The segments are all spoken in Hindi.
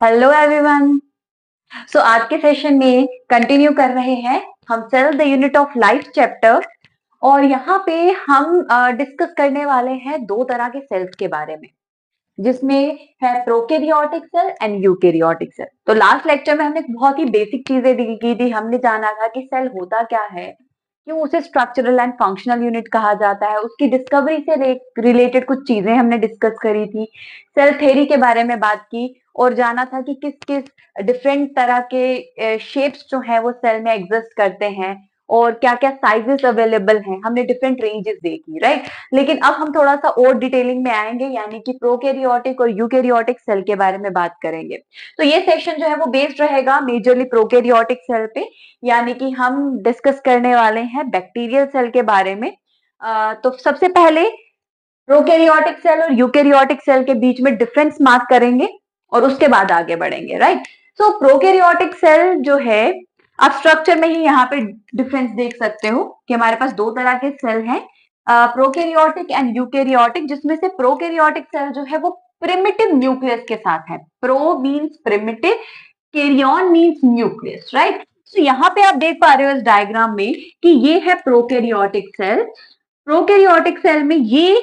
Hello everyone. सो आज के सेशन में कंटिन्यू कर रहे हैं हम cell the unit of life chapter. और यहाँ पे हम डिस्कस करने वाले हैं दो तरह के सेल्स के बारे में, जिसमें है prokaryotic cell and eukaryotic cell. तो लास्ट लेक्चर में हमने बहुत ही बेसिक चीजें डील की थी। हमने जाना था कि सेल होता क्या है, क्यों उसे स्ट्रक्चरल एंड फंक्शनल यूनिट कहा जाता है, उसकी डिस्कवरी से रिलेटेड कुछ चीजें हमने डिस्कस करी थी। सेल थ्योरी के बारे में बात की और जाना था कि किस किस डिफरेंट तरह के शेप्स जो है वो सेल में एग्जिस्ट करते हैं और क्या क्या साइजेस अवेलेबल हैं। हमने डिफरेंट रेंजेस देखी, राइट। लेकिन अब हम थोड़ा सा और डिटेलिंग में आएंगे, यानी कि प्रोकैरियोटिक और यूकैरियोटिक सेल के बारे में बात करेंगे। तो ये सेशन जो है वो बेस्ड रहेगा मेजरली प्रोकैरियोटिक सेल पे, यानी कि हम डिस्कस करने वाले हैं बैक्टीरियल सेल के बारे में। तो सबसे पहले प्रोकैरियोटिक सेल और यूकैरियोटिक सेल के बीच में डिफरेंस मार्क करेंगे और उसके बाद आगे बढ़ेंगे, राइट। सो प्रोकैरियोटिक सेल जो है, आप स्ट्रक्चर में ही यहाँ पे डिफरेंस देख सकते हो कि हमारे पास दो तरह के सेल हैं, प्रोकैरियोटिक एंड यूकैरियोटिक, जिसमें से प्रोकैरियोटिक सेल जो है वो प्रिमिटिव न्यूक्लियस के साथ है। Pro means primitive, karyon means nucleus, right. तो यहाँ पे आप देख पा रहे हो इस डायग्राम में कि ये है प्रोकैरियोटिक सेल। प्रोकैरियोटिक सेल में ये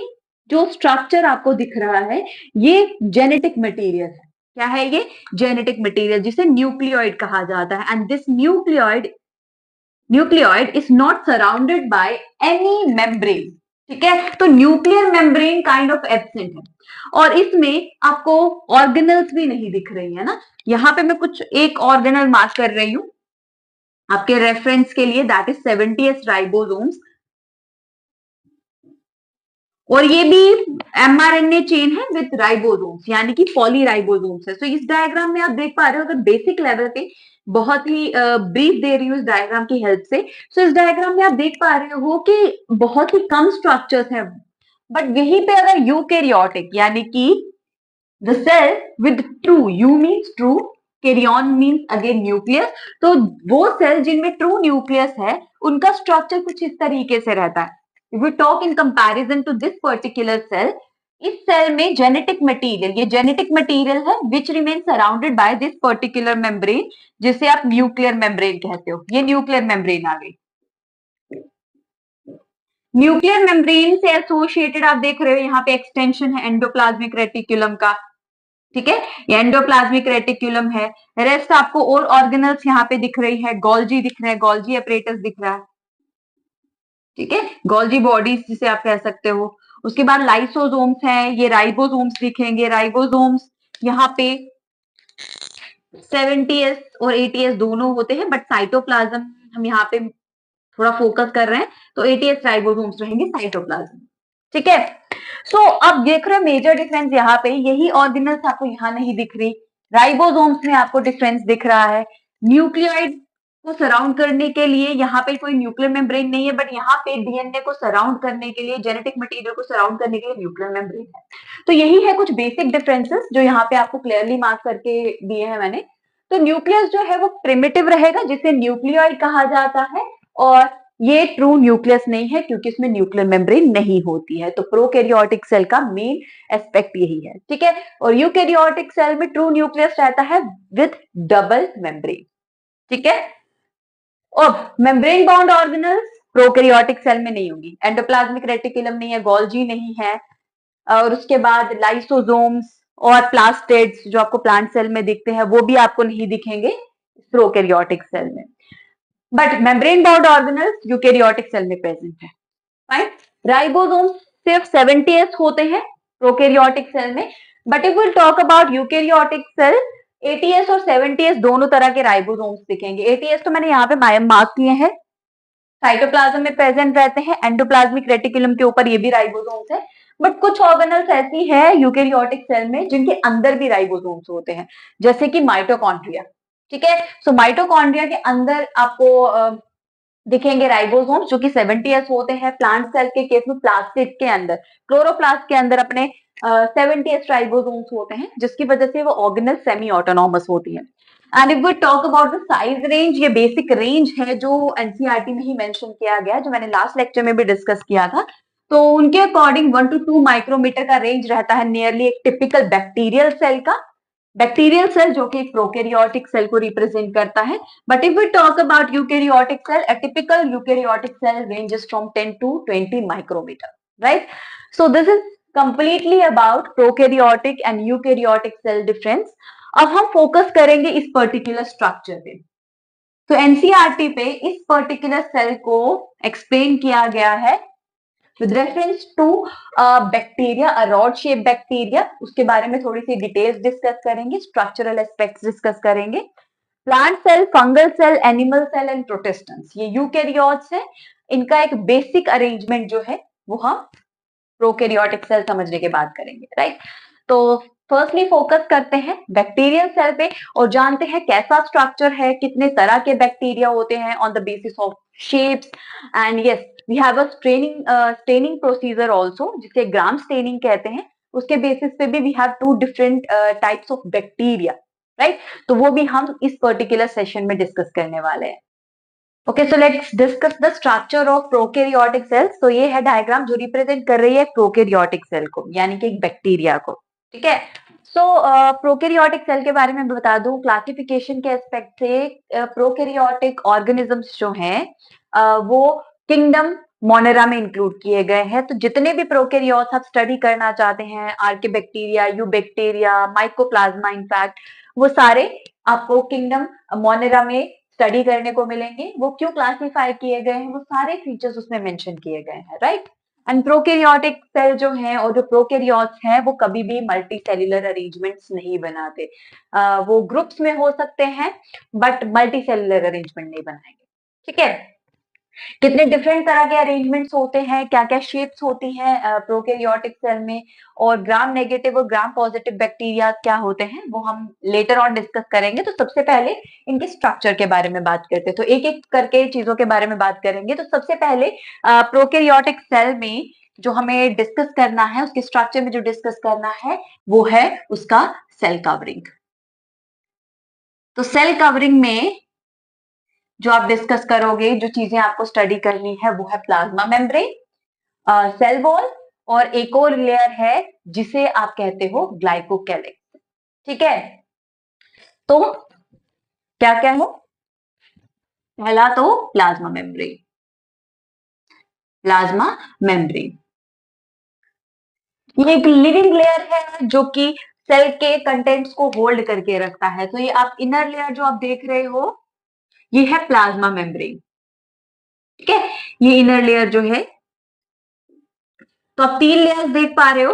जो स्ट्रक्चर आपको दिख रहा है, ये जेनेटिक मटेरियल है। क्या है ये? जेनेटिक मटेरियल, जिसे न्यूक्लियोइड कहा जाता है। And this nucleoid is not surrounded by any membrane. ठीक है, तो nuclear membrane kind of absent है और इसमें आपको ऑर्गेनल्स भी नहीं दिख रही है ना। यहाँ पे मैं कुछ एक ऑर्गेनल मार्क कर रही हूँ आपके रेफरेंस के लिए, दैट इज 70s राइबोसोम्स। और ये भी एमआरएनए चेन है विद राइबोसोम्स, यानी कि पॉलीराइबोसोम्स है। तो इस डायग्राम में आप देख पा रहे हो, अगर बेसिक लेवल पे बहुत ही ब्रीफ दे रही हूँ इस डायग्राम की हेल्प से। सो इस डायग्राम में आप देख पा रहे हो कि बहुत ही कम स्ट्रक्चर्स हैं, बट यहीं पे अगर यूकैरियोटिक यानी कि the cell with true, eu means true, karyon means again nucleus, तो वो सेल जिनमें ट्रू न्यूक्लियस है उनका स्ट्रक्चर कुछ इस तरीके से रहता है। If we talk in comparison to this particular cell, इस सेल में जेनेटिक मटेरियल, ये जेनेटिक मटेरियल है which remain surrounded by this particular membrane, जिसे आप न्यूक्लियर मेम्ब्रेन कहते हो। ये न्यूक्लियर मेम्ब्रेन आ गई। न्यूक्लियर मेम्ब्रेन से एसोसिएटेड आप देख रहे हो यहाँ पे एक्सटेंशन है एंडोप्लाज्मिक रेटिकुलम का। ठीक है, ये एंडोप्लाज्मिक रेटिकुलम है। रेस्ट आपको और ऑर्गेनल्स यहाँ पे दिख रही है, गोल्जी दिख रहे हैं, गोल्जी अपरेटस दिख रहा है। ठीक है, गोल्जी बॉडीज जिसे आप कह सकते हो। उसके बाद लाइसोसोम्स हैं, ये राइबोसोम्स दिखेंगे। राइबोसोम्स यहाँ पे 70s और 80s दोनों होते हैं, बट साइटोप्लाज्म हम यहाँ पे थोड़ा फोकस कर रहे हैं, तो 80s राइबोसोम्स रहेंगे साइटोप्लाज्म। ठीक है, सो अब देख रहे हो मेजर डिफरेंस यहाँ पे, यही ऑर्गेनल्स आपको यहाँ नहीं दिख रही, राइबोसोम्स में आपको डिफरेंस दिख रहा है। न्यूक्लियोइड को सराउंड करने के लिए यहाँ पे कोई न्यूक्लियर मेम्ब्रेन नहीं है, बट यहाँ पे डीएनए को सराउंड करने के लिए, जेनेटिक मटेरियल को सराउंड करने के लिए न्यूक्लियर मेम्ब्रेन है। तो यही है कुछ बेसिक डिफरेंसेस जो यहाँ पे आपको क्लियरली मार्क करके दिए हैं मैंने। तो न्यूक्लियस जो है वो प्रिमिटिव रहेगा, जिसे न्यूक्लियोइड कहा जाता है, और ये ट्रू न्यूक्लियस नहीं है क्योंकि इसमें न्यूक्लियर मेम्ब्रेन नहीं होती है। तो प्रोकैरियोटिक सेल का मेन एस्पेक्ट यही है। ठीक है, और यूकैरियोटिक सेल में ट्रू न्यूक्लियस रहता है विद डबल मेम्ब्रेन। ठीक है, अब membrane bound organelles prokaryotic cell में नहीं होगी। एंडोप्लाज्मिक रेटिकुलम नहीं है, गोल्जी नहीं है, और उसके बाद लाइसोसोम्स और प्लास्टिड्स जो आपको प्लांट सेल में दिखते हैं वो भी आपको नहीं दिखेंगे प्रोकैरियोटिक सेल में, but membrane bound organelles eukaryotic cell में प्रेजेंट है। फाइन, राइबोसोम्स सिर्फ 70s होते हैं प्रोकैरियोटिक सेल में, but if will talk about eukaryotic cell, 80s और 70s दोनों तरह के राइबोसोम्स दिखेंगे। 80s तो मैंने यहाँ पे मार्क किए हैं, साइटोप्लाज्म में प्रेजेंट रहते हैं, एंडोप्लाज्मिक रेटिकुलम के ऊपर ये भी राइबोसोम्स है। बट कुछ ऑर्गेनल्स ऐसी है यूकैरियोटिक सेल में जिनके अंदर भी राइबोसोम्स होते हैं, जैसे कि माइटोकॉन्ड्रिया। ठीक है, सो माइटोकॉन्ड्रिया के अंदर आपको दिखेंगे राइबोसोम्स जो कि 70s होते हैं। प्लांट सेल के केस में प्लास्टिड के अंदर, क्लोरोप्लास्ट के अंदर अपने 70s राइबोसोम्स होते हैं, जिसकी वजह से वो ऑर्गेनल सेमी ऑटोनॉमस होती है। And if we talk about the size range, ये बेसिक रेंज है जो एनसीईआरटी में ही मेंशन किया गया है, जो मैंने लास्ट लेक्चर में भी डिस्कस किया था। तो उनके अकॉर्डिंग 1 to 2 माइक्रोमीटर का रेंज रहता है नियरली एक टिपिकल बैक्टीरियल सेल का। बैक्टीरियल सेल जो कि एक प्रोकैरियोटिक सेल को रिप्रेजेंट करता है. But if we talk about eukaryotic cell, a typical eukaryotic cell ranges from 10 to 20 micrometer, right? So this is completely about prokaryotic and eukaryotic cell difference. अब हम फोकस करेंगे इस पर्टिकुलर स्ट्रक्चर पे. तो एनसीईआरटी पे इस पर्टिकुलर सेल को एक्सप्लेन किया गया है with reference to bacteria, a rod shape bacteria. उसके बारे में थोड़ी सी डिटेल्स डिस्कस करेंगे, स्ट्रक्चरल एस्पेक्ट्स डिस्कस करेंगे. Plant cell, fungal cell, animal cell and protists, ये यूकैरियोट्स है. इनका एक बेसिक अरेंजमेंट जो है वो हम प्रोकैरियोटिक सेल समझने के बाद करेंगे, राइट? तो फर्स्टली फोकस करते हैं बैक्टीरियल सेल पे और जानते हैं कैसा स्ट्रक्चर है, कितने तरह के बैक्टीरिया होते हैं on the basis of shapes. And yes, we have a staining procedure also, जिसे ग्राम स्टेनिंग कहते हैं. उसके बेसिस पे भी we have two different types of bacteria, right? तो वो भी हम इस पर्टिकुलर सेशन में डिस्कस करने वाले हैं. Okay, so let's discuss the structure of prokaryotic cells. तो ये है डायग्राम जो रिप्रेजेंट कर रही है प्रोकैरियोटिक सेल को, यानी कि एक बैक्टीरिया को. ठीक है. सो प्रोकैरियोटिक सेल के बारे में बता दूं, क्लासिफिकेशन के एस्पेक्ट से प्रोकैरियोटिक ऑर्गेनिजम्स जो हैं वो किंगडम मोनेरा में इंक्लूड किए गए हैं. तो जितने भी प्रोकैरियोट्स आप स्टडी करना चाहते हैं, आर्किबैक्टीरिया, यूबैक्टीरिया, माइकोप्लाज्मा, इनफैक्ट वो सारे आपको किंगडम मोनेरा में स्टडी करने को मिलेंगे. वो क्यों क्लासिफाई किए गए हैं, वो सारे फीचर्स उसमें मेंशन किए गए हैं, राइट? एंड प्रोकैरियोटिक सेल जो हैं और जो प्रोकैरियोट्स हैं वो कभी भी मल्टी सेल्युलर अरेंजमेंट्स नहीं बनाते. वो ग्रुप्स में हो सकते हैं बट मल्टी सेल्युलर अरेंजमेंट नहीं बनाएंगे. ठीक है. कितने डिफरेंट तरह के अरेंजमेंट्स होते हैं, क्या क्या शेप्स होती हैं प्रोकैरियोटिक सेल में, और ग्राम नेगेटिव और ग्राम पॉजिटिव बैक्टीरिया क्या होते हैं, वो हम लेटर ऑन डिस्कस करेंगे. तो सबसे पहले इनके स्ट्रक्चर के बारे में बात करते हैं. तो एक एक करके चीजों के बारे में बात करेंगे. तो सबसे पहले प्रोकैरियोटिक सेल में जो हमें डिस्कस करना है, उसके स्ट्रक्चर में जो डिस्कस करना है वो है उसका सेल कवरिंग. तो सेल कवरिंग में जो आप डिस्कस करोगे, जो चीजें आपको स्टडी करनी है वो है प्लाज्मा मेम्ब्रेन, सेल वॉल, और एक और लेयर है जिसे आप कहते हो ग्लाइकोकैलिक्स. ठीक है. तो क्या क्या है, पहला तो प्लाज्मा मेम्ब्रेन. प्लाज्मा मेम्ब्रेन ये एक लिविंग लेयर है जो कि सेल के कंटेंट्स को होल्ड करके रखता है. तो ये आप इनर लेयर जो आप देख रहे हो ये है प्लाज्मा मेम्ब्रेन. ठीक है. ये इनर लेयर जो है, तो आप 3 लेयर्स देख पा रहे हो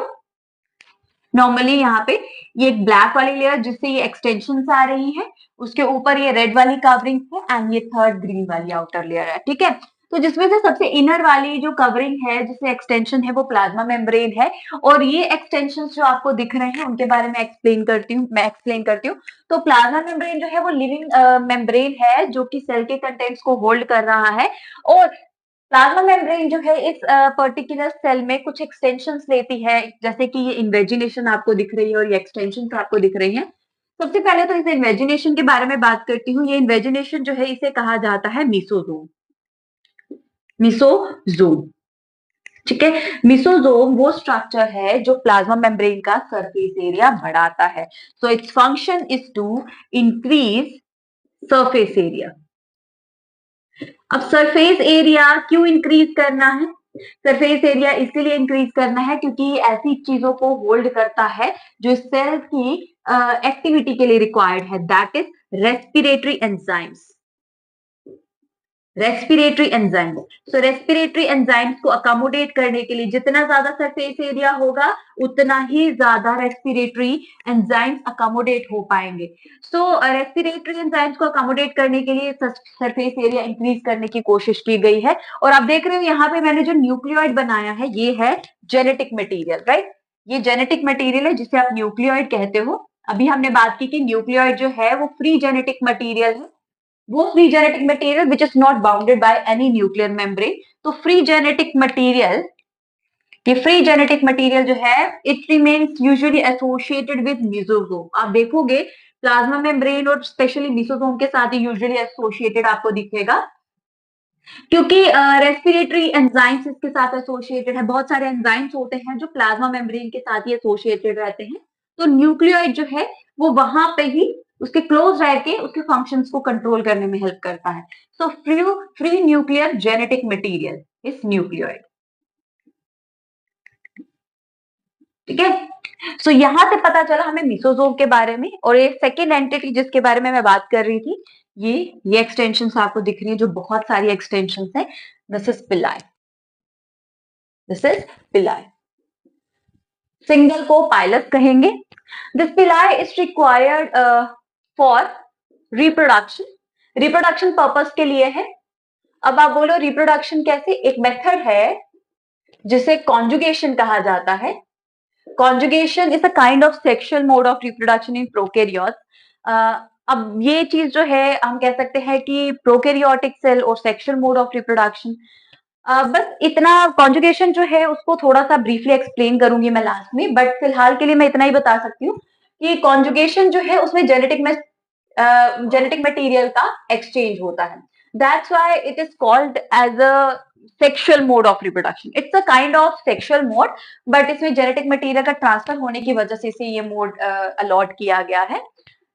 नॉर्मली. यहाँ पे ये एक ब्लैक वाली लेयर जिससे ये एक्सटेंशन आ रही है, उसके ऊपर ये रेड वाली कवरिंग है, एंड ये थर्ड ग्रीन वाली आउटर लेयर है. ठीक है. तो जिसमें से सबसे इनर वाली जो कवरिंग है, जिससे एक्सटेंशन है, वो प्लाज्मा मेम्ब्रेन है. और ये एक्सटेंशन जो आपको दिख रहे हैं उनके बारे में मैं एक्सप्लेन करती हूँ. तो प्लाज्मा मेम्ब्रेन जो है वो लिविंग मेम्ब्रेन है जो कि सेल के कंटेंट्स को होल्ड कर रहा है. और प्लाज्मा मेम्ब्रेन जो है इस पर्टिकुलर सेल में कुछ एक्सटेंशंस लेती है, जैसे कि ये इन्वेजिनेशन आपको दिख रही है और ये एक्सटेंशन आपको दिख रही है. सबसे पहले तो इस इन्वेजिनेशन के बारे में बात करती हूँ. ये इन्वेजिनेशन जो है इसे कहा जाता है मिसोजोम. मिसोजोम. ठीक है. मिसोजोम वो स्ट्रक्चर है जो प्लाज्मा मेम्ब्रेन का सरफेस एरिया बढ़ाता है. So its function is to increase surface area. अब सरफेस एरिया क्यों इंक्रीज करना है? सरफेस एरिया इसीलिए इंक्रीज करना है क्योंकि ऐसी चीजों को होल्ड करता है जो सेल की एक्टिविटी के लिए रिक्वायर्ड है, that is respiratory enzymes. Respiratory enzymes. So respiratory enzymes को अकोमोडेट करने के लिए जितना ज्यादा सरफेस एरिया होगा उतना ही ज्यादा रेस्पिरेटरी एंजाइम्स अकोमोडेट हो पाएंगे. सो रेस्पिरेटरी एंजाइम्स को अकोमोडेट करने के लिए सरफेस एरिया इंक्रीज करने की कोशिश की गई है. और आप देख रहे हो यहाँ पे मैंने जो न्यूक्लियोइड बनाया है ये है जेनेटिक मटेरियल, राइट? ये जेनेटिक मटेरियल है जिसे आप न्यूक्लियोइड कहते हो. अभी हमने बात की कि न्यूक्लियोइड जो है वो फ्री जेनेटिक मटेरियल है, वो free genetic material which is not bounded by any nuclear membrane. तो फ्री जेनेटिक मटेरियल, ये फ्री जेनेटिक मटेरियल जो है it remains usually associated with mesosome. आप देखोगे प्लाज्मा मेम्ब्रेन और स्पेशली मिसोजोम के साथ ही यूजुअली एसोसिएटेड आपको दिखेगा, क्योंकि रेस्पिरेटरी एंजाइम्स इसके साथ एसोसिएटेड है. बहुत सारे एंजाइम्स होते हैं जो प्लाज्मा मेम्ब्रेन के साथ ही एसोसिएटेड रहते हैं. तो न्यूक्लियोइड जो है वो वहां पे ही उसके क्लोज रह के उसके फंक्शंस को कंट्रोल करने में हेल्प करता है। So free nuclear genetic material is nucleoid. ठीक है, सो यहां से पता चला हमें मिसोजोम के बारे में। और एक सेकेंड एंटिटी जिसके बारे में मैं बात कर रही थी, ये एक्सटेंशन आपको दिख रही है, जो बहुत सारी एक्सटेंशन है। दिस इज पिलाई, दिस इज पिलाई, सिंगल को पाइलस कहेंगे। दिस पिलाई is required for reproduction, reproduction purpose के लिए है। अब आप बोलो रिप्रोडक्शन कैसे? एक मेथड है जिसे कॉन्जुगेशन कहा जाता है। Conjugation is a kind of sexual mode of reproduction in prokaryotes. अब ये चीज जो है हम कह सकते हैं कि प्रोकैरियोटिक सेल और सेक्सुअल मोड ऑफ रिप्रोडक्शन। बस इतना, कॉन्जुगेशन जो है उसको थोड़ा सा ब्रीफली एक्सप्लेन करूंगी मैं लास्ट में, बट फिलहाल के लिए मैं इतना ही बता सकती हूँ कि कॉन्जुगेशन जो है उसमें जेनेटिक मटेरियल का एक्सचेंज होता है। That's why it is called as a sexual mode of reproduction. It's a kind of sexual mode, but इसमें जेनेटिक मटेरियल का ट्रांसफर होने की वजह से इसे ये मोड अलॉट किया गया है।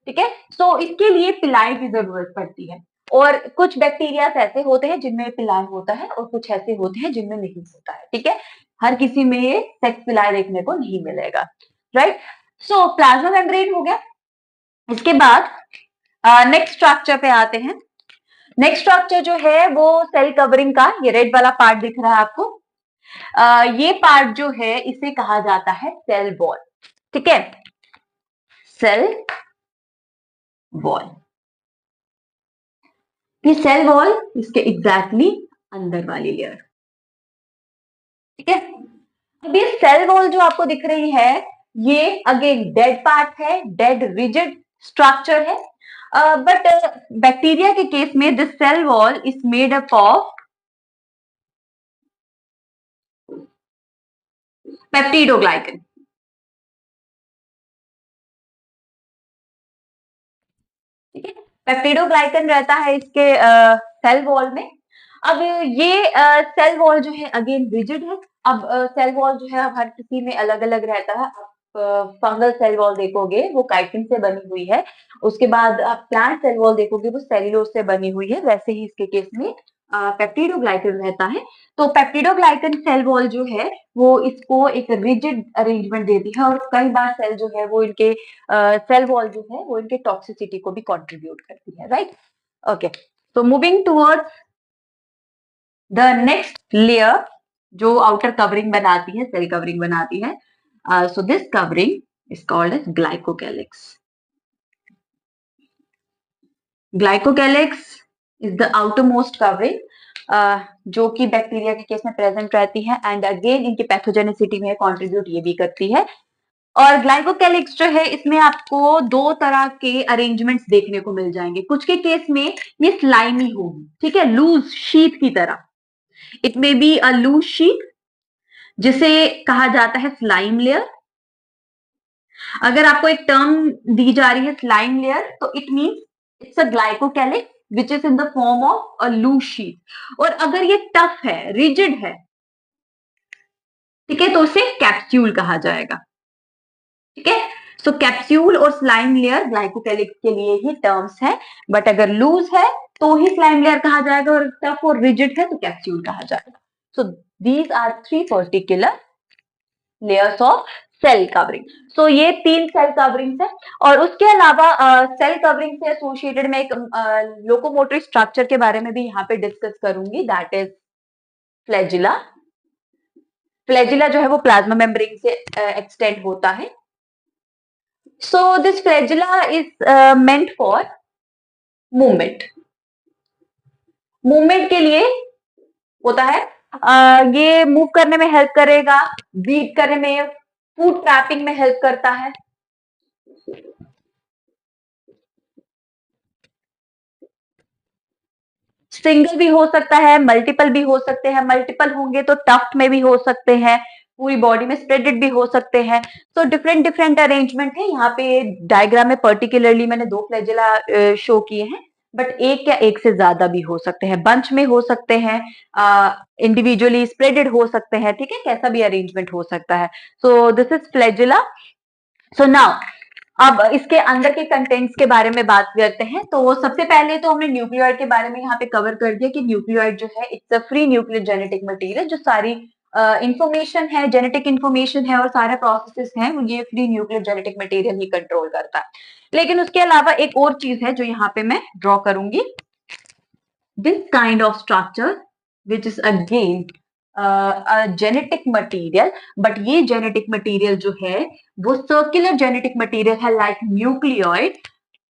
ठीक है, सो इसके लिए पिलाई की जरूरत पड़ती है। और कुछ बैक्टीरिया ऐसे होते हैं जिनमें पिलाई होता है और कुछ ऐसे होते हैं जिनमें नहीं होता है। ठीक है, हर किसी में ये सेक्स पिलाई देखने को नहीं मिलेगा। राइट, सो प्लाज्मा मेम्ब्रेन हो गया। इसके बाद नेक्स्ट स्ट्रक्चर पे आते हैं। नेक्स्ट स्ट्रक्चर जो है वो सेल कवरिंग का, ये रेड वाला पार्ट दिख रहा है आपको। ये पार्ट जो है इसे कहा जाता है सेल वॉल। ठीक है, सेल वॉल, ये सेल वॉल इसके एग्जैक्टली अंदर वाली लेयर। ठीक है, अब ये सेल वॉल जो आपको दिख रही है, ये अगेन डेड पार्ट है, डेड रिजिड स्ट्रक्चर है। बट बैक्टीरिया के केस में this cell wall is made up of peptidoglycan. ठीक है, पेप्टिडोग्लाइकन रहता है इसके सेल वॉल में। अब ये सेल वॉल जो है अगेन रिजिड है। अब सेल वॉल जो है अब हर किसी में अलग अलग रहता है। आप फंगल सेल वॉल देखोगे वो काइटिन से बनी हुई है। उसके बाद आप प्लांट सेल वॉल देखोगे वो सेल्यूलोज से बनी हुई है। वैसे ही इसके केस में पेप्टिडोग्लाइकन रहता है। तो पेप्टिडोग्लाइकन सेल वॉल जो है वो इसको एक रिजिड अरेंजमेंट देती है। और कई बार सेल जो है वो इनके सेल वॉल जो है वो इनके टॉक्सिसिटी को भी कंट्रीब्यूट करती है। राइट, ओके, तो moving towards the next layer जो आउटर कवरिंग बनाती है, सेल कवरिंग बनाती है। So this covering is called as glycocalyx. Glycocalyx is the outermost covering जो कि बैक्टीरिया के केस में प्रेजेंट रहती है एंड अगेन इनकी पैथोजेनिसिटी में कंट्रीब्यूट ये भी करती है। और ग्लाइकोकैलिक्स जो है इसमें आपको दो तरह के अरेंजमेंट्स देखने को मिल जाएंगे। कुछ के केस में ये स्लाइमी होगी, ठीक है, लूज शीट की तरह। It may be a loose sheet जिसे कहा जाता है स्लाइम लेयर। अगर आपको एक टर्म दी जा रही है स्लाइम लेयर, तो it means it's a glycocalyx which is in the form of a loose sheet. और अगर ये टफ है, रिजिड है, ठीक है, तो उसे कैप्सूल कहा जाएगा। ठीक है, सो कैप्सूल और स्लाइम लेयर ग्लाइकोकैलिक के लिए ही टर्म्स है। बट अगर लूज है तो ही स्लाइम लेयर कहा जाएगा, और टफ और रिजिड है तो कैप्सूल कहा जाएगा। So these are three particular layers of cell covering. So ये तीन सेल कवरिंग्स है। और उसके अलावा सेल कवरिंग से एसोसिएटेड मैं एक लोकोमोटरी स्ट्रक्चर के बारे में भी यहाँ पे डिस्कस करूंगी, दैट इज फ्लैजिला। फ्लैजिला जो है वो प्लाज्मा मेम्ब्रेन से एक्सटेंड होता है। So this flagella is meant for movement. Movement के लिए होता है। ये मूव करने में हेल्प करेगा, ब्रीथ करने में, फूड ट्रैपिंग में हेल्प करता है। सिंगल भी हो सकता है, मल्टीपल भी हो सकते हैं। मल्टीपल होंगे तो टफ्ट में भी हो सकते हैं, पूरी बॉडी में स्प्रेडेड भी हो सकते हैं। तो डिफरेंट डिफरेंट अरेंजमेंट है। यहाँ पे डायग्राम में पर्टिकुलरली मैंने दो फ्लैजिला शो किए हैं, बट एक या एक से ज्यादा भी हो सकते हैं, बंच में हो सकते हैं, इंडिविजुअली स्प्रेडेड हो सकते हैं। ठीक है, कैसा भी अरेंजमेंट हो सकता है। So this is flagella. So now अब इसके अंदर के कंटेंट्स के बारे में बात करते हैं। तो सबसे पहले तो हमने न्यूक्लियोइड के बारे में यहाँ पे कवर कर दिया कि न्यूक्लियोइड जो है it's a free nuclear genetic material, जो सारी इंफॉर्मेशन है, जेनेटिक इंफॉर्मेशन है और सारे प्रोसेसेस हैं, ये फ्री न्यूक्लियर जेनेटिक मटेरियल ही कंट्रोल करता है। लेकिन उसके अलावा एक और चीज है जो यहाँ पे मैं ड्रॉ करूंगी, this kind of structure which is again a genetic material, but ये genetic material जो है वो circular genetic material है like nucleoid,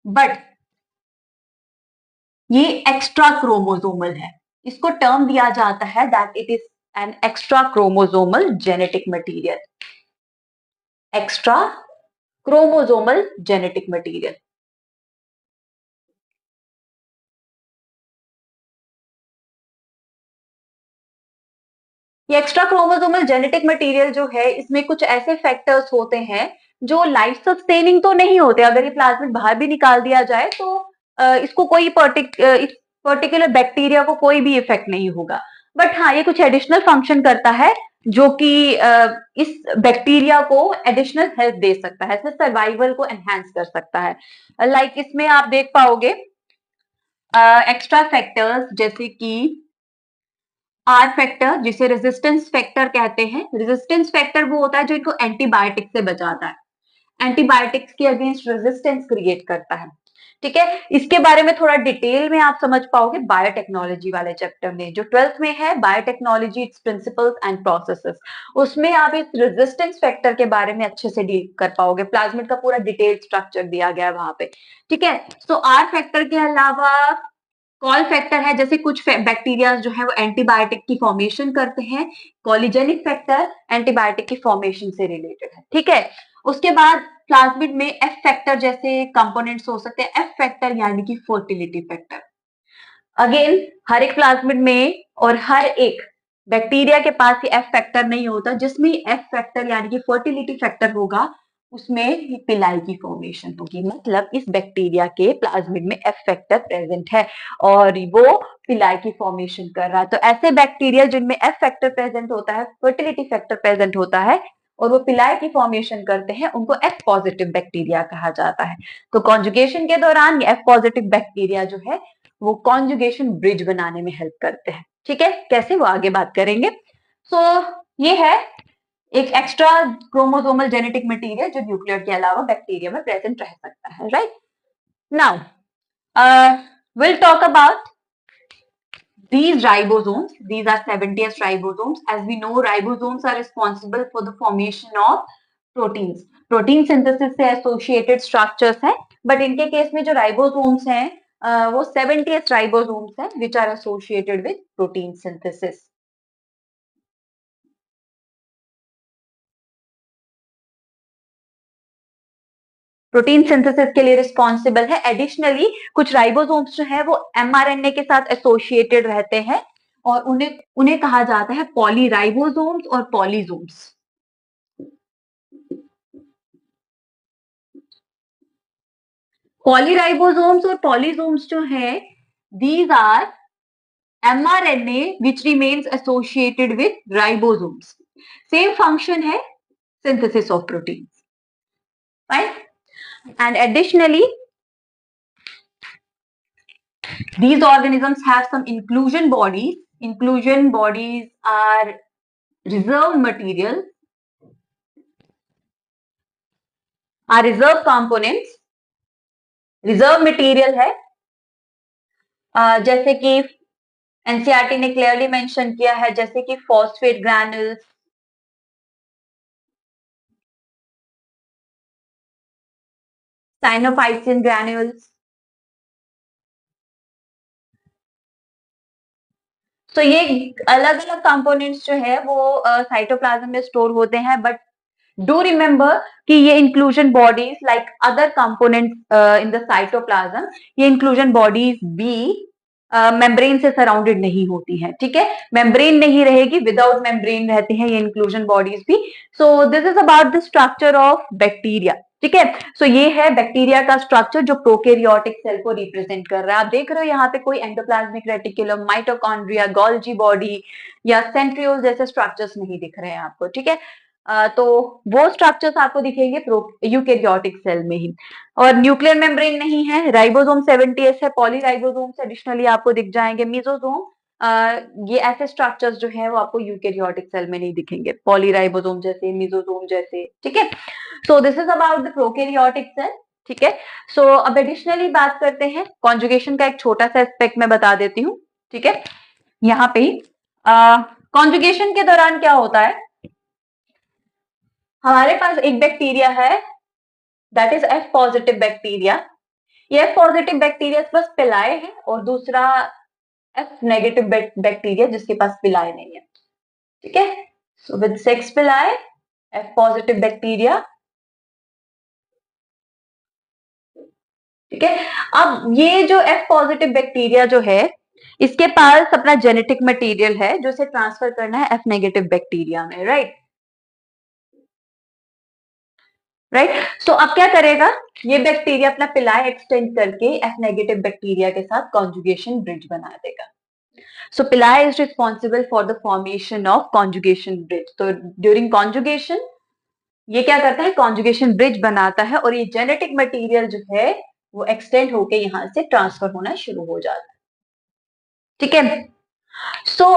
but ये extra chromosomal है। इसको टर्म दिया जाता है that it is an extra chromosomal genetic material, extra chromosomal genetic material। ये एक्स्ट्रा क्रोमोसोमल जेनेटिक मटेरियल जो है इसमें कुछ ऐसे फैक्टर्स होते हैं जो लाइफ सस्टेनिंग तो नहीं होते। अगर ये प्लाज्मिड बाहर भी निकाल दिया जाए तो इसको कोई इस पर्टिकुलर बैक्टीरिया को कोई भी इफेक्ट नहीं होगा। बट हाँ, ये कुछ एडिशनल फंक्शन करता है जो कि इस बैक्टीरिया को एडिशनल हेल्प दे सकता है, सर्वाइवल को एनहांस कर सकता है। लाइक इसमें आप देख पाओगे एक्स्ट्रा फैक्टर्स जैसे कि आर फैक्टर, जिसे रेजिस्टेंस फैक्टर कहते हैं। रेजिस्टेंस फैक्टर वो होता है जो इनको एंटीबायोटिक से बचाता है, एंटीबायोटिक्स के अगेंस्ट रेजिस्टेंस क्रिएट करता है। ठीक है, इसके बारे में थोड़ा डिटेल में आप समझ पाओगे बायोटेक्नोलॉजी वाले चैप्टर में, जो 12th में है, biotechnology it's principles and processes. उसमें आप इस रेजिस्टेंस फैक्टर के बारे में अच्छे से डील कर पाओगे। प्लाज्मिड का पूरा डिटेल स्ट्रक्चर दिया गया है वहां पे। ठीक है, सो आर फैक्टर के अलावा कॉल फैक्टर है, जैसे कुछ बैक्टीरिया जो है वो एंटीबायोटिक की फॉर्मेशन करते हैं। कॉलिजेनिक फैक्टर एंटीबायोटिक की फॉर्मेशन से रिलेटेड है। ठीक है, उसके बाद प्लाज्मिड में एफ फैक्टर जैसे कंपोनेंट्स हो सकते हैं। एफ फैक्टर यानी कि फर्टिलिटी फैक्टर। अगेन हर एक प्लाज्मिड में और हर एक बैक्टीरिया के पास ये एफ फैक्टर नहीं होता। जिसमें एफ फैक्टर यानी कि फर्टिलिटी फैक्टर होगा उसमें पिलाई की फॉर्मेशन होगी। मतलब इस बैक्टीरिया के प्लाज्मिड में एफ फैक्टर प्रेजेंट है और वो पिलाई की फॉर्मेशन कर रहा है। तो ऐसे बैक्टीरिया जिनमें एफ फैक्टर प्रेजेंट होता है, फर्टिलिटी फैक्टर प्रेजेंट होता है और वो पिलाई की फॉर्मेशन करते हैं, उनको एफ पॉजिटिव बैक्टीरिया कहा जाता है। तो कॉन्जुगेशन के दौरान एफ पॉजिटिव बैक्टीरिया जो है वो कॉन्जुगेशन ब्रिज बनाने में हेल्प करते हैं। ठीक है, कैसे वो आगे बात करेंगे। सो ये है एक एक्स्ट्रा क्रोमोसोमल जेनेटिक मटेरियल जो न्यूक्लियर के अलावा बैक्टीरिया में प्रेजेंट रह सकता है। Right now will talk about these ribosomes. These are 70s ribosomes. As we know, ribosomes are responsible for the formation of proteins. Protein synthesis से एसोसिएटेड स्ट्रक्चर्स हैं, बट इनके केस में जो राइबोसोम्स हैं वो 70s राइबोसोम्स हैं which are associated with protein synthesis. Protein synthesis के लिए रिस्पॉन्सिबल है। एडिशनली कुछ राइबोसोम्स जो है वो एमआरएनए के साथ एसोसिएटेड रहते हैं और उन्हें उन्हें कहा जाता है पॉलीराइबोसोम्स और पॉलीजोम्स। पॉलीराइबोसोम्स और पॉलीजोम्स जो है these are mRNA which remains associated with ribosomes. Same function है synthesis of proteins. Right? And additionally, these organisms have some inclusion bodies. Inclusion bodies are reserve material, are reserve components. Reserve material है जैसे कि एनसीईआरटी ने क्लियरली मेंशन किया है, जैसे कि फॉस्फेट ग्रैन्युल्स, साइनोफाइसिन ग्रैन्युल्स। तो ये अलग अलग कंपोनेंट्स जो है वो साइटोप्लाज्म में स्टोर होते हैं, बट डू रिमेम्बर कि ये inclusion bodies like other components in the cytoplasm, ये इंक्लूजन बॉडीज भी मेम्ब्रेन से सराउंडेड नहीं होती हैं। ठीक है, मेम्ब्रेन नहीं रहेगी, विदाउट मेम्ब्रेन रहते हैं ये इंक्लूजन बॉडीज भी। सो this is about the structure of bacteria. ठीक है, सो ये है बैक्टीरिया का स्ट्रक्चर जो प्रोकैरियोटिक सेल को रिप्रेजेंट कर रहा है। आप देख रहे हो यहाँ पे कोई endoplasmic reticulum, mitochondria, Golgi body या सेंट्रियोल जैसे स्ट्रक्चर्स नहीं दिख रहे हैं आपको। ठीक है, तो वो स्ट्रक्चर्स आपको दिखेंगे यूकेरियोटिक सेल में ही। और न्यूक्लियर मेम्ब्रेन नहीं है, राइबोसोम 70S है, पॉलीराइबोसोम्स एडिशनली आपको दिख जाएंगे, मेसोसोम ये ऐसे स्ट्रक्चर्स जो है वो आपको यूकेरियोटिक सेल में नहीं दिखेंगे, पॉलीराइबोसोम जैसे, मेसोसोम जैसे, ठीक है। So this is about the prokaryotic cell, ठीक है। सो अब एडिशनली बात करते हैं कॉन्जुगेशन का, एक छोटा सा एस्पेक्ट मैं बता देती हूँ, ठीक है। यहाँ पे कॉन्जुगेशन के दौरान क्या होता है, हमारे पास एक बैक्टीरिया है that is F positive bacteria. ये एफ पॉजिटिव बैक्टीरिया के पास पिलाए है, और दूसरा एफ नेगेटिव बैक्टीरिया जिसके पास पिलाए नहीं है, ठीक है। सो विद सेक्स पिलाए एफ पॉजिटिव बैक्टीरिया, ठीक है। अब ये जो एफ पॉजिटिव बैक्टीरिया जो है, इसके पास अपना जेनेटिक मटेरियल है जो इसे ट्रांसफर करना है एफ नेगेटिव बैक्टीरिया में, राइट राइट। सो अब क्या करेगा, ये बैक्टीरिया अपना पिलाए एक्सटेंड करके एफ नेगेटिव बैक्टीरिया के साथ कॉन्जुगेशन ब्रिज बना देगा। सो पिलाए is responsible for the formation of conjugation bridge. तो ड्यूरिंग कॉन्जुगेशन ये क्या करता है, कॉन्जुगेशन ब्रिज बनाता है, और ये जेनेटिक मटेरियल जो है वो एक्सटेंड होके यहां से ट्रांसफर होना शुरू हो जाता है, ठीक है। सो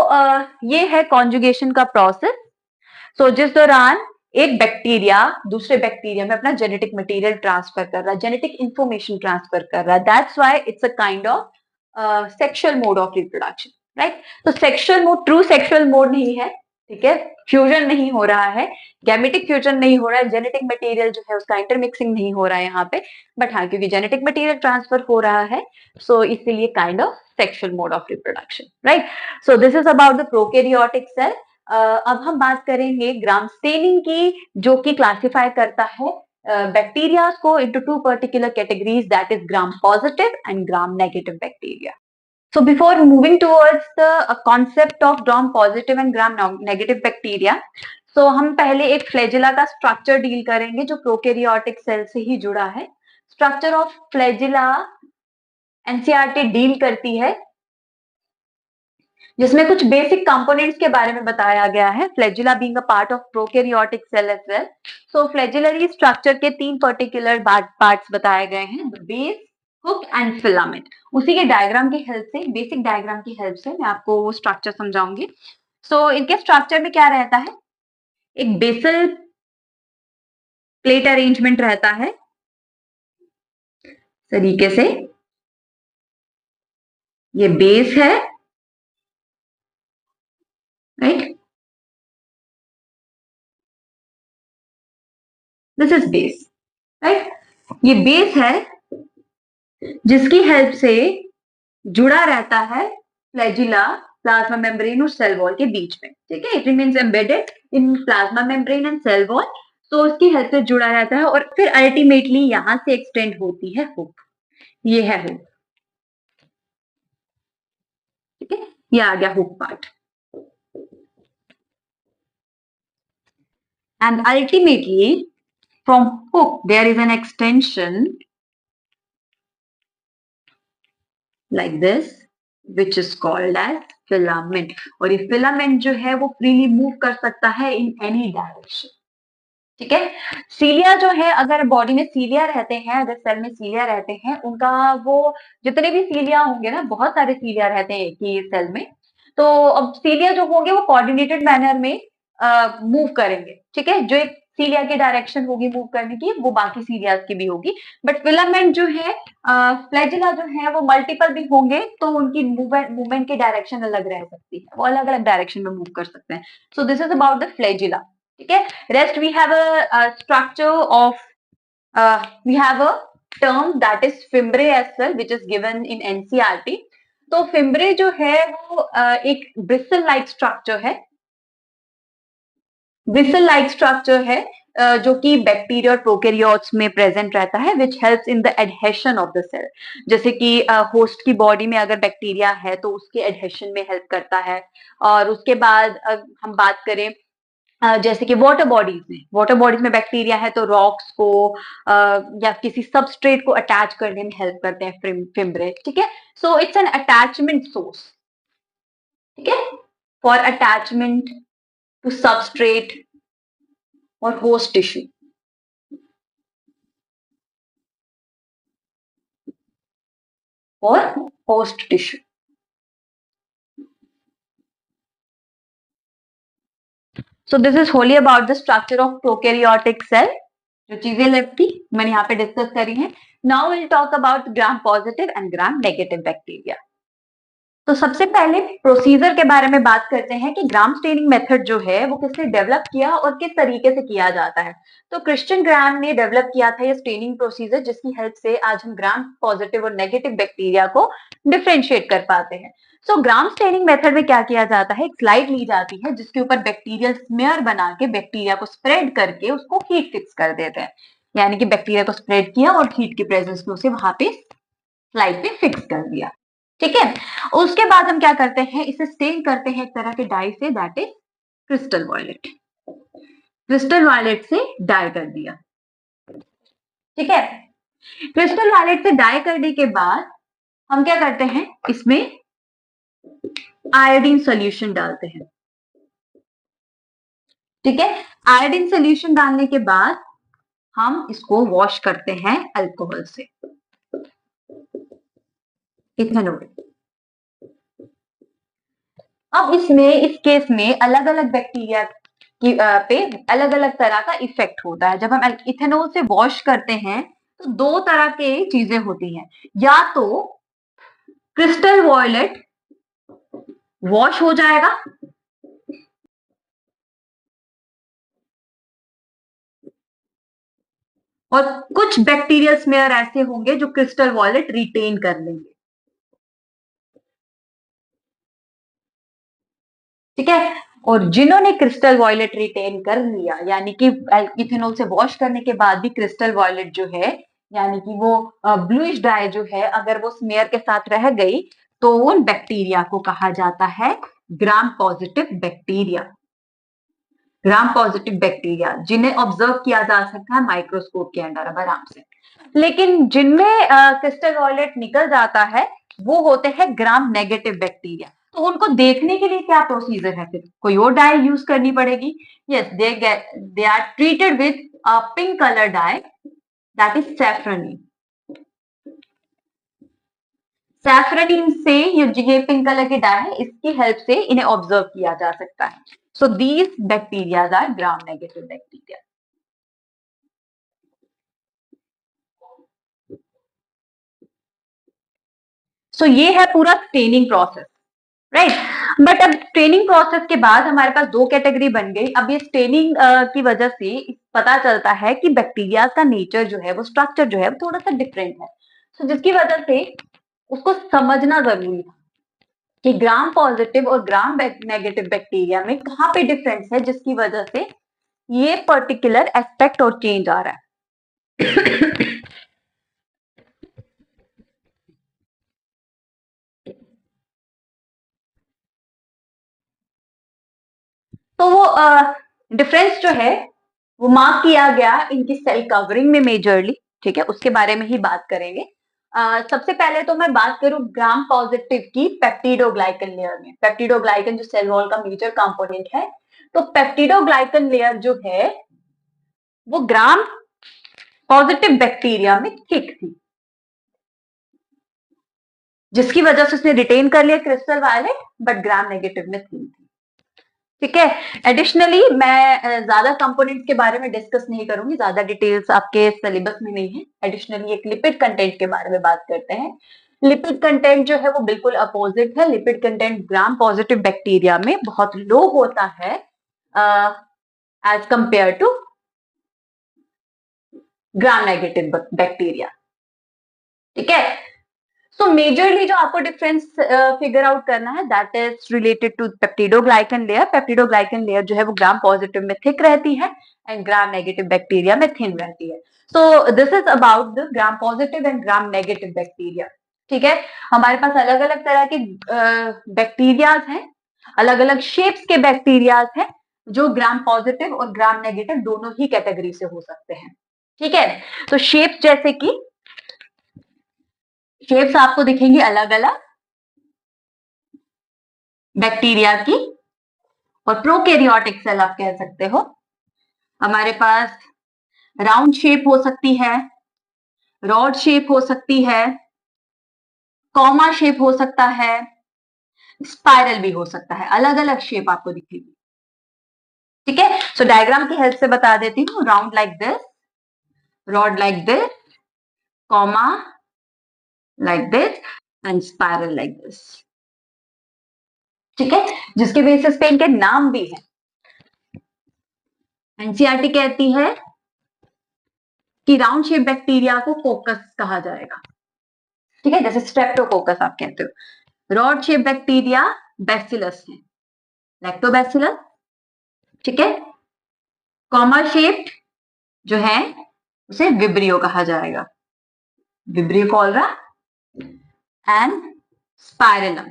ये है कॉन्जुगेशन का प्रोसेस। सो जिस दौरान एक बैक्टीरिया दूसरे बैक्टीरिया में अपना जेनेटिक मटेरियल ट्रांसफर कर रहा है, जेनेटिक इंफॉर्मेशन ट्रांसफर कर रहा है, that's why it's a kind of sexual mode of reproduction, right. तो sexual mode true sexual mode नहीं है, ठीक है, फ्यूजन नहीं हो रहा है, गैमेटिक फ्यूजन नहीं हो रहा है, जेनेटिक मटेरियल जो है उसका इंटरमिक्सिंग नहीं हो रहा है यहाँ पे, बट हाँ क्योंकि जेनेटिक मटेरियल ट्रांसफर हो रहा है, सो इसीलिए kind of sexual mode of reproduction, right. So this is about the prokaryotic cell. अब हम बात करेंगे ग्राम स्टेनिंग की, जो कि क्लासिफाई करता है बैक्टीरिया को into two particular categories, that is gram positive and gram negative bacteria. So before moving towards the concept of gram positive and gram negative bacteria, so हम पहले एक फ्लैजिला का स्ट्रक्चर डील करेंगे जो प्रोकैरियोटिक सेल से ही जुड़ा है। Structure of flagella NCERT deal करती है, जिसमें कुछ बेसिक कंपोनेंट्स के बारे में बताया गया है, flagella being a part of prokaryotic cell as well. So flagellar structure के 3 पर्टिकुलर पार्ट्स बताए गए हैं, the base, hook and filament. उसी के डायग्राम की हेल्प से, बेसिक डायग्राम की हेल्प से मैं आपको वो स्ट्रक्चर समझाऊंगी। सो इनके स्ट्रक्चर में क्या रहता है, एक बेसल प्लेट अरेंजमेंट रहता है तरीके से, ये बेस है, right, this is base, right. ये बेस है जिसकी हेल्प से जुड़ा रहता है फ्लैजिला प्लाज्मा मेम्ब्रेन और सेल वॉल के बीच में, ठीक है। It remains embedded in plasma membrane and cell wall, तो उसकी हेल्प से जुड़ा रहता है, और फिर अल्टीमेटली यहां से एक्सटेंड होती है हुक, ये है हुक, ठीक है, ये आ गया hook part. And ultimately from hook there is an extension like this which is called as filament, और ये फिलामेंट जो है वो फ्रीली मूव कर सकता है इन एनी डायरेक्शन, ठीक है। सीलिया जो है, अगर बॉडी में सीलिया रहते हैं, अगर सेल में सीलिया रहते हैं, उनका वो जितने भी सीलिया होंगे ना, बहुत सारे सीलिया रहते हैं एक ही सेल में, तो अब सीलिया जो होंगे वो कोऑर्डिनेटेड मैनर में मूव करेंगे, ठीक है। जो एक सीलिया की डायरेक्शन होगी मूव करने की, वो बाकी सीलियाज की भी होगी, बट फिलामेंट जो है, फ्लैजिला जो है वो मल्टीपल भी होंगे, तो उनकी मूवमेंट की डायरेक्शन अलग रह सकती है, वो अलग अलग डायरेक्शन में मूव कर सकते हैं। सो this is about the flagella, ठीक है। Rest we have a structure of we have a term that is fimbriae as well, which is given in NCERT. तो फिम्ब्रे जो है वो एक ब्रिसल लाइक स्ट्रक्चर है, ब्रिसल लाइक स्ट्रक्चर है जो कि बैक्टीरिया और प्रोकैरियोट्स में प्रेजेंट रहता है, which helps in the adhesion of the cell. जैसे कि होस्ट की बॉडी में अगर बैक्टीरिया है तो उसके एडहेशन में हेल्प करता है। और उसके बाद हम बात करें जैसे कि वाटर बॉडीज में बैक्टीरिया है तो रॉक्स को या किसी सबस्ट्रेट को अटैच करने में हेल्प करते हैं फिम्ब्रे, ठीक है। So it's an attachment source, ठीक है, फॉर अटैचमेंट टू सबस्ट्रेट और होस्ट टिश्यू। और host tissue. So this is wholly about the structure of prokaryotic cell. जो चीजें लेफ्ट थी मैंने यहाँ पे डिस्कस करी हैं। Now will talk about gram positive and gram negative bacteria. तो सबसे पहले प्रोसीजर के बारे में बात करते हैं कि ग्राम स्टेनिंग मेथड जो है वो किसने डेवलप किया और किस तरीके से किया जाता है। तो क्रिश्चियन ग्राम ने डेवलप किया था ये स्टेनिंग प्रोसीजर, जिसकी हेल्प से आज हम ग्राम पॉजिटिव और नेगेटिव बैक्टीरिया को डिफरेंशिएट कर पाते हैं। सो ग्राम स्टेनिंग मेथड में क्या किया जाता है, एक स्लाइड ली जाती है जिसके ऊपर बैक्टीरियल स्मेयर बना के बैक्टीरिया को स्प्रेड करके उसको हीट फिक्स कर देते हैं। यानी कि बैक्टीरिया को स्प्रेड किया और हीट के प्रेजेंस में उसे वहां पे स्लाइड पे फिक्स कर दिया। ठीक है, उसके बाद हम क्या करते हैं, इसे स्टेन करते हैं एक तरह के डाई से, that is crystal violet. Crystal violet से डाई कर दिया। ठीक है, क्रिस्टल वॉयलेट से डाई करने के बाद हम क्या करते हैं, इसमें आयोडीन सोल्यूशन डालते हैं। ठीक है, आयोडीन सोल्यूशन डालने के बाद हम इसको वॉश करते हैं अल्कोहल से, इथेनॉल। अब इसमें, इस केस में अलग अलग बैक्टीरिया की पे अलग अलग तरह का इफेक्ट होता है। जब हम इथेनॉल से वॉश करते हैं तो दो तरह के चीजें होती हैं, या तो क्रिस्टल वॉयलेट वॉश हो जाएगा, और कुछ बैक्टीरियल स्मेयर ऐसे होंगे जो क्रिस्टल वॉयलेट रिटेन कर लेंगे। ठीक है, और जिन्होंने क्रिस्टल वॉयलेट रिटेन कर लिया, यानी कि इथेनॉल से वॉश करने के बाद भी क्रिस्टल वॉयलेट जो है, यानी कि वो ब्लूइश डाई जो है, अगर वो स्मेयर के साथ रह गई तो उन बैक्टीरिया को कहा जाता है ग्राम पॉजिटिव बैक्टीरिया। ग्राम पॉजिटिव बैक्टीरिया जिन्हें ऑब्जर्व किया जा सकता है माइक्रोस्कोप के अंदर अब आराम से। लेकिन जिनमें क्रिस्टल वॉयलेट निकल जाता है वो होते हैं ग्राम नेगेटिव बैक्टीरिया। तो उनको देखने के लिए क्या प्रोसीजर है, फिर कोई और डाई यूज करनी पड़ेगी। Yes, they are treated with a pink colour dye, that is safranin. Safranin से ये पिंक कलर की डाई है, इसकी हेल्प से इन्हें ऑब्जर्व किया जा सकता है। So these bacterias are gram negative bacteria. So ये है पूरा स्टेनिंग प्रोसेस, राइट। बट अब ट्रेनिंग प्रोसेस के बाद हमारे पास दो कैटेगरी बन गई। अब ये स्टेनिंग की वजह से पता चलता है कि बैक्टीरिया का नेचर जो है, वो स्ट्रक्चर जो है वो थोड़ा सा डिफरेंट है। so, जिसकी वजह से उसको समझना जरूरी था कि ग्राम पॉजिटिव और ग्राम नेगेटिव बैक्टीरिया में कहाँ पे डिफरेंस है, जिसकी वजह से ये पर्टिकुलर एस्पेक्ट और चेंज आ रहा है। तो वो डिफरेंस जो है वो मार्क किया गया इनकी सेल कवरिंग में मेजरली। ठीक है, उसके बारे में ही बात करेंगे। सबसे पहले तो मैं बात करूं ग्राम पॉजिटिव की पेप्टिडोग्लाइकन लेयर में। पेप्टिडोग्लाइकन जो सेल वॉल का मेजर कंपोनेंट है, तो पेप्टिडोग्लाइकन लेयर जो है वो ग्राम पॉजिटिव बैक्टीरिया में थिक थी, जिसकी वजह से उसने रिटेन कर लिया crystal violet, but gram negative में थिन थी। ठीक है, एडिशनली मैं ज्यादा कंपोनेंट्स के बारे में डिस्कस नहीं करूंगी, ज्यादा डिटेल्स आपके सिलेबस में नहीं है। एडिशनली एक लिपिड कंटेंट के बारे में बात करते हैं। लिपिड कंटेंट जो है वो बिल्कुल अपोजिट है। Lipid content gram positive bacteria में बहुत लो होता है as compared to gram negative bacteria. ठीक है, सो मेजरली जो आपको डिफरेंस फिगर आउट करना है, that is related to peptidoglycan layer. Peptidoglycan layer जो है वो ग्राम पॉजिटिव में थिक रहती है एंड ग्राम नेगेटिव बैक्टीरिया में थिन रहती है। So this is about the gram positive and gram negative bacteria. ठीक है, हमारे पास अलग अलग तरह के बैक्टीरियाज हैं, अलग अलग शेप्स के बैक्टीरियाज हैं जो ग्राम पॉजिटिव और ग्राम नेगेटिव दोनों ही कैटेगरी से हो सकते हैं। ठीक है, तो शेप जैसे कि शेप्स आपको दिखेंगी अलग अलग बैक्टीरिया की, और प्रोकैरियोटिक सेल आप कह सकते हो। हमारे पास राउंड शेप हो सकती है, रॉड शेप हो सकती है, कॉमा शेप हो सकता है, स्पाइरल भी हो सकता है, अलग अलग शेप आपको दिखेगी। ठीक है, सो डायग्राम की हेल्प से बता देती हूँ। Round like this, rod like this, comma like this and spiral like this. ठीक है, जिसके बेसिस पे इनके नाम भी है। एनसीईआरटी कहती है कि राउंड शेप बैक्टीरिया को कोकस कहा जाएगा। ठीक है, जैसे स्ट्रेप्टोकोकस आप कहते हो। रॉड शेप बैक्टीरिया बैसिलस है, लैक्टोबैसिलस। ठीक है, कॉमा शेप जो है उसे विब्रियो कहा जाएगा, विब्रियो कॉलरा। एंड स्पाइरलम,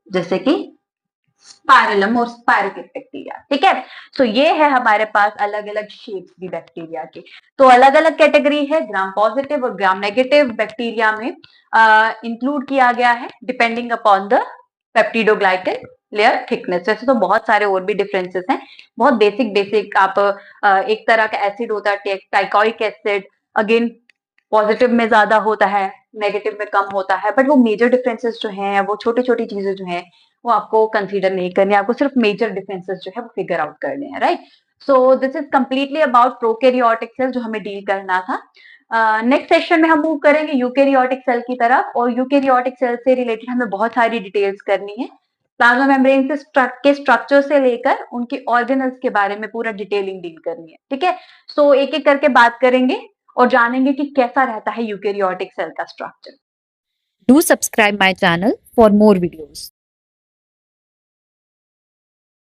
जैसे कि स्पाइरलम और स्पाइरोकेट बैक्टीरिया। ठीक है, सो ये है हमारे पास अलग अलग शेप्स भी बैक्टीरिया के। तो अलग अलग कैटेगरी है, ग्राम पॉजिटिव और ग्राम नेगेटिव बैक्टीरिया में इंक्लूड किया गया है depending upon the peptidoglycan layer thickness. वैसे तो बहुत सारे और भी डिफरेंसेस हैं, बहुत बेसिक बेसिक। आप एक तरह का एसिड होता है टाइकोइक एसिड, अगेन पॉजिटिव में ज्यादा होता है, नेगेटिव में कम होता है, बट वो मेजर डिफरेंसेस जो हैं, वो छोटी छोटी चीजें जो हैं वो आपको कंसीडर नहीं करनी है, आपको सिर्फ मेजर डिफरेंसेस जो है वो फिगर आउट करने हैं, right. So this is completely about prokaryotic cell जो हमें डील करना था। नेक्स्ट सेशन में हम मूव करेंगे यूकैरियोटिक सेल की तरफ, और यूकैरियोटिक सेल से रिलेटेड हमें बहुत सारी डिटेल्स करनी है। प्लाज्मा मेम्ब्रेन के स्ट्रक्चर से लेकर उनके ऑर्गेनल्स के बारे में पूरा डिटेलिंग डील करनी है। ठीक है, सो एक एक करके बात करेंगे और जानेंगे कि कैसा रहता है यूकैरियोटिक सेल का structure. Do subscribe my channel for more videos.